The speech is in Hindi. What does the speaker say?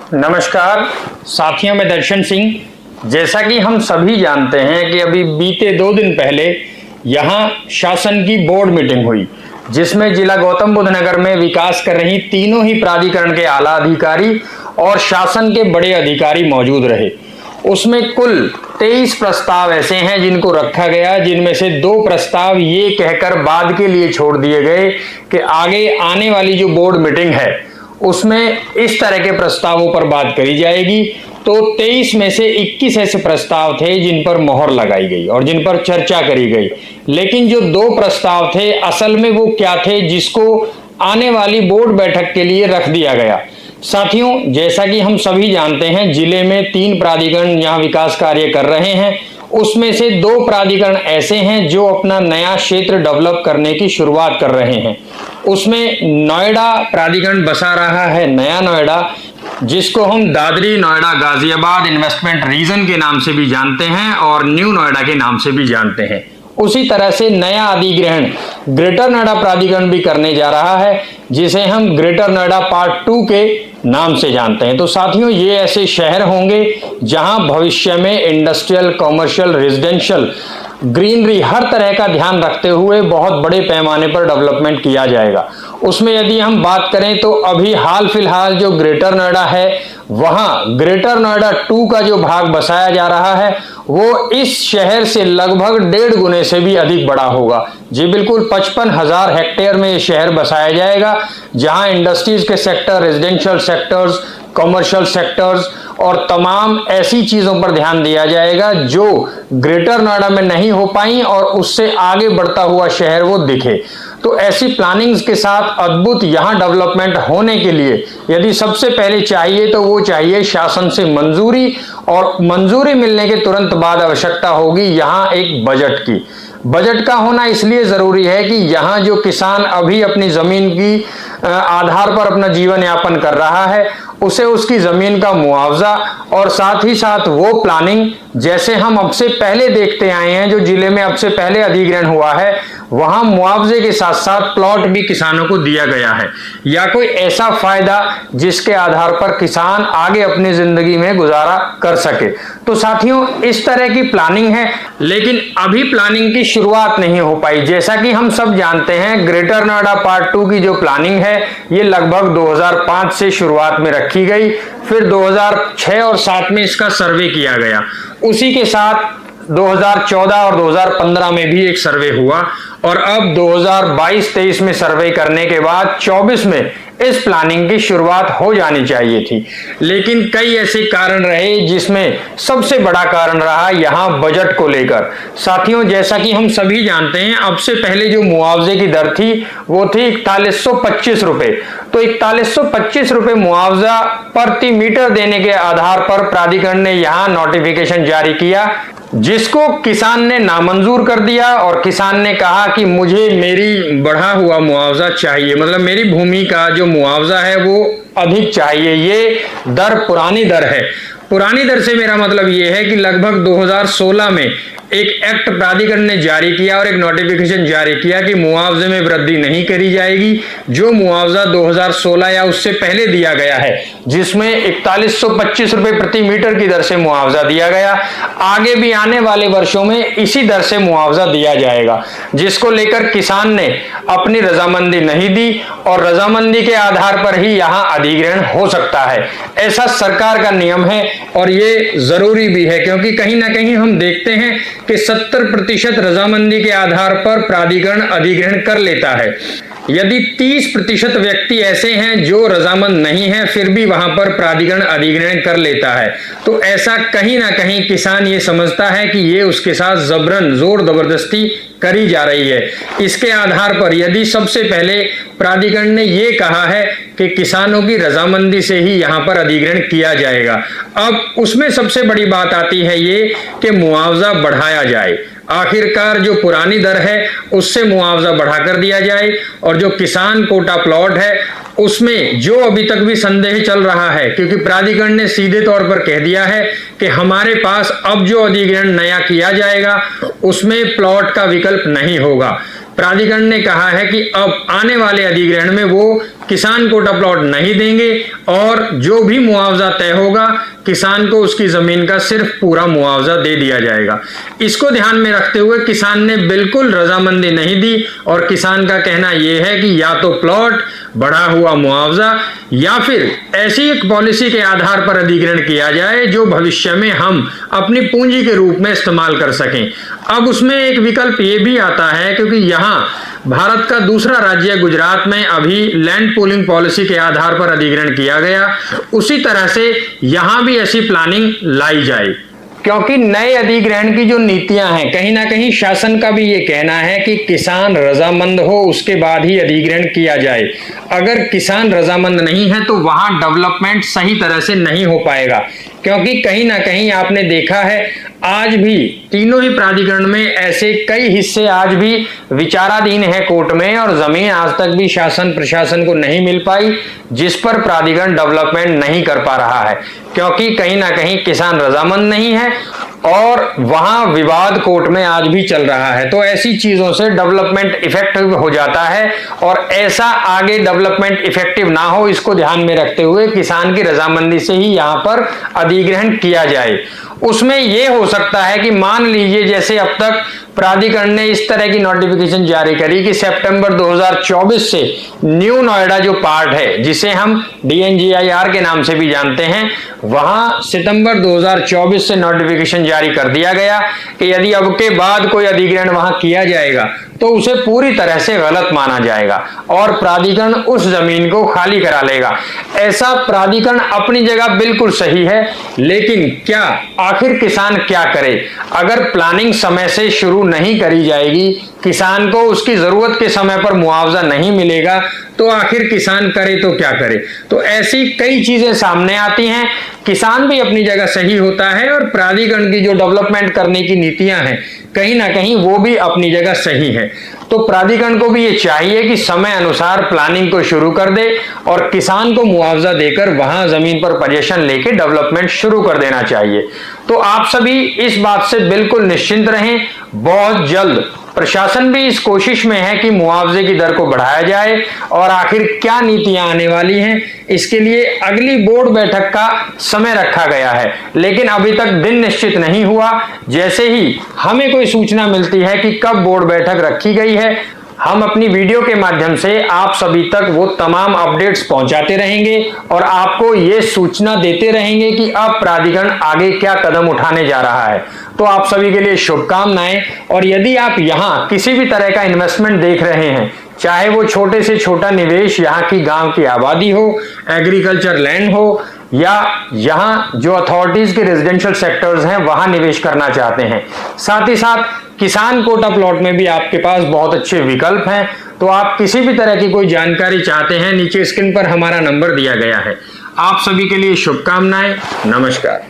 नमस्कार साथियों, मैं दर्शन सिंह। जैसा कि हम सभी जानते हैं कि अभी बीते 2 दिन पहले यहाँ शासन की बोर्ड मीटिंग हुई, जिसमें जिला गौतम बुद्ध नगर में विकास कर रही तीनों ही प्राधिकरण के आला अधिकारी और शासन के बड़े अधिकारी मौजूद रहे। उसमें कुल 23 प्रस्ताव ऐसे हैं जिनको रखा गया, जिनमें से 2 प्रस्ताव ये कहकर बाद के लिए छोड़ दिए गए कि आगे आने वाली जो बोर्ड मीटिंग है उसमें इस तरह के प्रस्तावों पर बात करी जाएगी। तो 23 में से 21 ऐसे प्रस्ताव थे जिन पर मोहर लगाई गई और जिन पर चर्चा करी गई, लेकिन जो 2 प्रस्ताव थे असल में वो क्या थे जिसको आने वाली बोर्ड बैठक के लिए रख दिया गया। साथियों, जैसा कि हम सभी जानते हैं, जिले में 3 प्राधिकरण यहाँ विकास कार्य कर रहे हैं। उसमें से 2 प्राधिकरण ऐसे हैं जो अपना नया क्षेत्र डेवलप करने की शुरुआत कर रहे हैं। उसमें नोएडा प्राधिकरण बसा रहा है, नया नोएडा, जिसको हम दादरी नोएडा गाजियाबाद इन्वेस्टमेंट रीजन के नाम से भी जानते हैं और न्यू नोएडा के नाम से भी जानते हैं। उसी तरह से नया अधिग्रहण ग्रेटर नोएडा प्राधिकरण भी करने जा रहा है, जिसे हम ग्रेटर नोएडा पार्ट 2 के नाम से जानते हैं। तो साथियों, ये ऐसे शहर होंगे जहां भविष्य में इंडस्ट्रियल, कमर्शियल, रेजिडेंशियल, ग्रीनरी, हर तरह का ध्यान रखते हुए बहुत बड़े पैमाने पर डेवलपमेंट किया जाएगा। उसमें यदि हम बात करें तो अभी हाल फिलहाल जो ग्रेटर नोएडा है, वहां ग्रेटर नोएडा 2 का जो भाग बसाया जा रहा है वो इस शहर से लगभग 1.5 गुने से भी अधिक बड़ा होगा। जी बिल्कुल, 55,000 हेक्टेयर में ये शहर बसाया जाएगा, जहां इंडस्ट्रीज के sector, residential sectors, commercial sectors और तमाम ऐसी चीजों पर ध्यान दिया जाएगा जो ग्रेटर नोएडा में नहीं हो पाई और उससे आगे बढ़ता हुआ शहर वो दिखे। तो ऐसी प्लानिंग्स के साथ अद्भुत यहाँ डेवलपमेंट होने के लिए यदि सबसे पहले चाहिए तो वो चाहिए शासन से मंजूरी, और मंजूरी मिलने के तुरंत बाद आवश्यकता होगी यहाँ एक बजट की। बजट का होना इसलिए जरूरी है कि यहाँ जो किसान अभी अपनी जमीन की आधार पर अपना जीवन यापन कर रहा है, उसे उसकी जमीन का मुआवजा और साथ ही साथ वो प्लानिंग जैसे हम अब से पहले देखते आए हैं, जो जिले में अब से पहले अधिग्रहण हुआ है, वहां मुआवजे के साथ साथ प्लॉट भी किसानों को दिया गया है, या कोई ऐसा फायदा जिसके आधार पर किसान आगे अपनी जिंदगी में गुजारा कर सके। तो साथियों, इस तरह की प्लानिंग है, लेकिन अभी प्लानिंग की शुरुआत नहीं हो पाई। जैसा कि हम सब जानते हैं, ग्रेटर नोएडा पार्ट 2 की जो प्लानिंग है ये लगभग 2005 से शुरुआत में रखी गई, फिर 2006 और 2007 में इसका सर्वे किया गया। उसी के साथ 2014 और 2015 में भी एक सर्वे हुआ और अब 2022-23 में सर्वे करने के बाद 24 में इस प्लानिंग की शुरुआत हो जानी चाहिए थी। लेकिन कई ऐसे कारण रहे, जिसमें सबसे बड़ा कारण रहा यहाँ बजट को लेकर। साथियों, जैसा कि हम सभी जानते हैं, अब से पहले जो मुआवजे की दर थी वो थी 4125 रुपए। तो 4125 रुपए मुआवजा प्रति मीटर देने के आधार पर प्राधिकरण ने यहाँ नोटिफिकेशन जारी किया, जिसको किसान ने नामंजूर कर दिया और किसान ने कहा कि मुझे मेरी बढ़ा हुआ मुआवजा चाहिए, मतलब मेरी भूमि का जो मुआवजा है वो अधिक चाहिए। ये दर पुरानी दर है। पुरानी दर से मेरा मतलब ये है कि लगभग 2016 में एक एक्ट प्राधिकरण ने जारी किया और एक नोटिफिकेशन जारी किया कि मुआवजे में वृद्धि नहीं करी जाएगी। जो मुआवजा 2016 या उससे पहले दिया गया है, जिसमें 4125 रुपए प्रति मीटर की दर से मुआवजा दिया गया, आगे भी आने वाले वर्षों में इसी दर से मुआवजा दिया जाएगा, जिसको लेकर किसान ने अपनी रजामंदी नहीं दी और रजामंदी के आधार पर ही यहाँ अधिग्रहण हो सकता है। ऐसा सरकार का नियम है और ये जरूरी भी है, क्योंकि कहीं ना कहीं हम देखते हैं कि 70% रजामंदी के आधार पर प्राधिकरण अधिग्रहण कर लेता है। यदि 30% व्यक्ति ऐसे हैं जो रजामंद नहीं है, फिर भी वहां पर प्राधिकरण अधिग्रहण कर लेता है। तो ऐसा कहीं ना कहीं किसान ये समझता है कि ये उसके साथ जबरन, जोर जबरदस्ती करी जा रही है। इसके आधार पर यदि सबसे पहले प्राधिकरण ने ये कहा है कि किसानों की रजामंदी से ही यहाँ पर अधिग्रहण किया जाएगा, अब उसमें सबसे बड़ी बात आती है ये कि मुआवजा बढ़ाया जाए। आखिरकार जो पुरानी दर है उससे मुआवजा बढ़ाकर दिया जाए, और जो किसान कोटा प्लॉट है उसमें जो अभी तक भी संदेह चल रहा है, क्योंकि प्राधिकरण ने सीधे तौर पर कह दिया है कि हमारे पास अब जो अधिग्रहण नया किया जाएगा उसमें प्लॉट का विकल्प नहीं होगा। प्राधिकरण ने कहा है कि अब आने वाले अधिग्रहण में वो किसान कोटा प्लॉट नहीं देंगे और जो भी मुआवजा तय होगा किसान को उसकी जमीन का सिर्फ पूरा मुआवजा दे दिया जाएगा। इसको ध्यान में रखते हुए किसान ने बिल्कुल रजामंदी नहीं दी और किसान का कहना यह है कि या तो प्लॉट, बढ़ा हुआ मुआवजा या फिर ऐसी एक पॉलिसी के आधार पर अधिग्रहण किया जाए जो भविष्य में हम अपनी पूंजी के रूप में इस्तेमाल कर सकें। अब उसमें एक विकल्प ये भी आता है क्योंकि यहाँ भारत का दूसरा राज्य गुजरात में अभी लैंड पूलिंग पॉलिसी के आधार पर अधिग्रहण किया गया, उसी तरह से यहां भी ऐसी प्लानिंग लाई जाए। क्योंकि नए अधिग्रहण की जो नीतियां हैं कहीं ना कहीं शासन का भी ये कहना है कि किसान रजामंद हो उसके बाद ही अधिग्रहण किया जाए। अगर किसान रजामंद नहीं है तो वहां डेवलपमेंट सही तरह से नहीं हो पाएगा, क्योंकि कहीं ना कहीं आपने देखा है आज भी तीनों ही प्राधिकरण में ऐसे कई हिस्से आज भी विचाराधीन है कोर्ट में और जमीन आज तक भी शासन प्रशासन को नहीं मिल पाई, जिस पर प्राधिकरण डेवलपमेंट नहीं कर पा रहा है क्योंकि कहीं ना कहीं किसान रजामंद नहीं है और वहां विवाद कोर्ट में आज भी चल रहा है। तो ऐसी चीजों से डेवलपमेंट इफेक्टिव हो जाता है और ऐसा आगे डेवलपमेंट इफेक्टिव ना हो, इसको ध्यान में रखते हुए किसान की रजामंदी से ही यहां पर अधिग्रहण किया जाए। उसमें यह हो सकता है कि मान लीजिए जैसे अब तक प्राधिकरण ने इस तरह की नोटिफिकेशन जारी करी कि सितंबर 2024 से न्यू नोएडा जो पार्ट है जिसे हम DNGIR के नाम से भी जानते हैं, वहां सितंबर 2024 से नोटिफिकेशन जारी कर दिया गया कि यदि अब के बाद कोई अधिग्रहण वहां किया जाएगा तो उसे पूरी तरह से गलत माना जाएगा और प्राधिकरण उस जमीन को खाली करा लेगा। ऐसा प्राधिकरण अपनी जगह बिल्कुल सही है, लेकिन क्या आखिर किसान क्या करे? अगर प्लानिंग समय से शुरू नहीं करी जाएगी, किसान को उसकी जरूरत के समय पर मुआवजा नहीं मिलेगा, तो आखिर किसान करे तो क्या करे? तो ऐसी कई चीजें सामने आती हैं। किसान भी अपनी जगह सही होता है और प्राधिकरण की जो डेवलपमेंट करने की नीतियां हैं कहीं ना कहीं वो भी अपनी जगह सही है। तो प्राधिकरण को भी ये चाहिए कि समय अनुसार प्लानिंग को शुरू कर दे और किसान को मुआवजा देकर वहां जमीन पर पोजीशन लेके डेवलपमेंट शुरू कर देना चाहिए। तो आप सभी इस बात से बिल्कुल निश्चिंत रहें, बहुत जल्द प्रशासन भी इस कोशिश में है कि मुआवजे की दर को बढ़ाया जाए और आखिर क्या नीतियां आने वाली हैं इसके लिए अगली बोर्ड बैठक का समय रखा गया है, लेकिन अभी तक दिन निश्चित नहीं हुआ। जैसे ही हमें कोई सूचना मिलती है कि कब बोर्ड बैठक रखी गई है, हम अपनी वीडियो के माध्यम से आप सभी तक वो तमाम अपडेट्स पहुंचाते रहेंगे और आपको ये सूचना देते रहेंगे कि अब प्राधिकरण आगे क्या कदम उठाने जा रहा है। तो आप सभी के लिए शुभकामनाएं। और यदि आप यहाँ किसी भी तरह का इन्वेस्टमेंट देख रहे हैं, चाहे वो छोटे से छोटा निवेश यहाँ की गांव की आबादी हो, एग्रीकल्चर लैंड हो या यहाँ जो अथॉरिटीज के रेजिडेंशियल सेक्टर्स हैं वहां निवेश करना चाहते हैं, साथ ही साथ किसान कोटा प्लॉट में भी आपके पास बहुत अच्छे विकल्प हैं। तो आप किसी भी तरह की कोई जानकारी चाहते हैं, नीचे स्क्रीन पर हमारा नंबर दिया गया है। आप सभी के लिए शुभकामनाएं। नमस्कार।